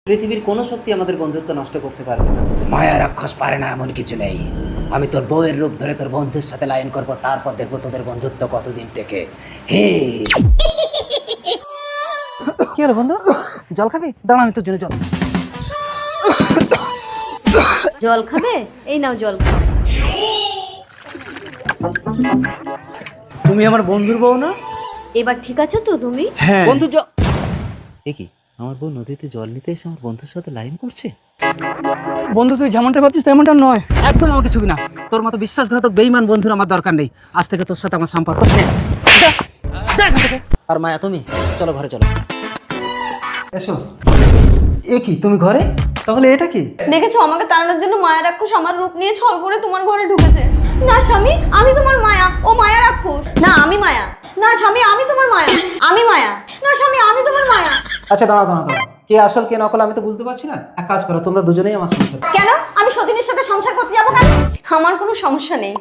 পৃথিবীর কোনো শক্তি আমাদের বন্ধুত্ব নষ্ট করতে পারবে না। মায়া রাক্ষস পারে না এমন কিছু নেই। আমি তোর বউয়ের রূপ ধরে তোর বন্ধুর সাথে লাইন করব, তারপর দেখবো তোদের বন্ধুত্ব কতদিন টেকে। হে কি হলো বন্ধু, জল খাবি? দাঁড়া, আমি তোর জন্য জল। জল খাবে? এই নাও জল খাও। তুমি আমার বন্ধুর বউ না? এবার ঠিক আছো তো তুমি? হ্যাঁ বন্ধু জল। এ কি, আমার বউ নদীতে জল নিতে এসে আমার বন্ধুর সাথে লাইন করছে? বন্ধু তুই যেমনটা ভাবছিস তেমনটা নয়। একদম আমাকে ছবি না, তোর মতো বিশ্বাসঘাতক বেঈমান বন্ধুর আমার দরকার নেই। আজ থেকে তোর সাথে আমার সম্পর্ক শেষ। যা, যা এখান থেকে। আর মায়া তুমি চলো ঘরে চলো। এসো। এ কি, তুমি ঘরে? তাহলে এটা কি? দেখেছো, আমাকে তাড়ানোর জন্য মায়া রাক্ষস আমার রূপ নিয়ে ছল করে তোমার ঘরে ঢুকেছে। না স্বামী, আমি তোমার মায়া, ও মায়া রাক্ষস। না আমি মায়া। না স্বামী, আমি তোমার মায়া, আমি মায়া। না স্বামী, আমি তোমার মায়া। আচ্ছা দাঁড়াও দাঁড়াও দাঁড়াও, কে আসল কে নকল আমি তো বুঝতে পারছি না। এক কাজ করো, তোমরা দুজনেই আমার সংসার। কেন আমি সতীনের সাথে সংসার করতে যাবো কেন? আমার কোনো সমস্যা নেই।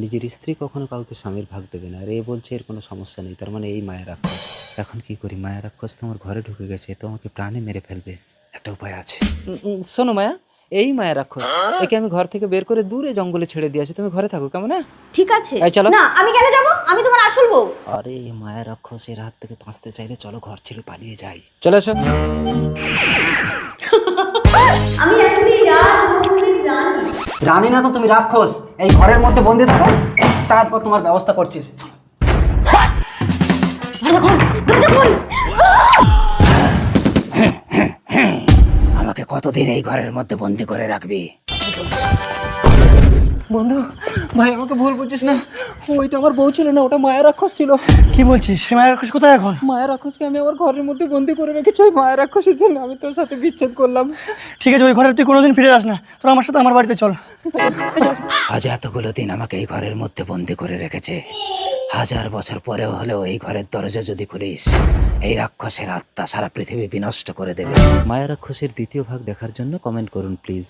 নিজের স্ত্রী কখনো কাউকে স্বামীর ভাগ দেবে না, আর এ বলছে এর কোনো সমস্যা নেই, তার মানে এই মায়া রাক্ষস। এখন কি করি? মায়া রাক্ষস তো আমার ঘরে ঢুকে গেছে, তো আমাকে প্রাণে মেরে ফেলবে। একটা উপায় আছে। শোনো মায়া, এই মায়া রাক্ষস, একে আমি ঘর থেকে বের করে দূরে জঙ্গলে ছেড়ে দিয়ে আসি, তুমি ঘরে থাকো কেমন? হ্যাঁ ঠিক আছে। এই চলো। না আমি কেন যাবো? আমি তোমার আসল বউ। আরে মায়া রাক্ষসের হাত থেকে বাঁচতে চাইলে চলো ঘর ছেড়ে পালিয়ে যাই। চলে এসো। আমি এখনই রাজমহলের রানী। রানী না তো তুমি রাক্ষস। এই ঘরের মধ্যে বন্দি থাকো, তারপর তোমার ব্যবস্থা করছিস। দরজা খোল, দরজা খোল। আমাকে কতদিন এই ঘরের মধ্যে বন্দি করে রাখবি? বন্ধু ভাই, আমাকে ভুল বুঝছিস না, ওইটা আমার বউ ছিল না, ওটা মায়া রাক্ষস ছিল। কি বলছিস? সে মায়া রাক্ষস কোথায় এখন? মায়া রাক্ষসকে আমি আমার ঘরের মধ্যে বন্দি করে রেখেছি। ওই মায়া রাক্ষসের জন্য আমি তোর সাথে বিচ্ছেদ করলাম। ঠিক আছে, ওই ঘরে তুই কোনোদিন ফিরে যাস না। তোর আমার সাথে আমার বাড়িতে চল। আজ এতগুলো দিন আমাকে এই ঘরের মধ্যে বন্দি করে রেখেছে, 1000 বছর পরেও হলেও এই ঘরের দরজা যদি খুলিস, এই রাক্ষসের আত্মা সারা পৃথিবী বিনষ্ট করে দেবে। মায়া রাক্ষসের দ্বিতীয় ভাগ দেখার জন্য কমেন্ট করুন প্লিজ।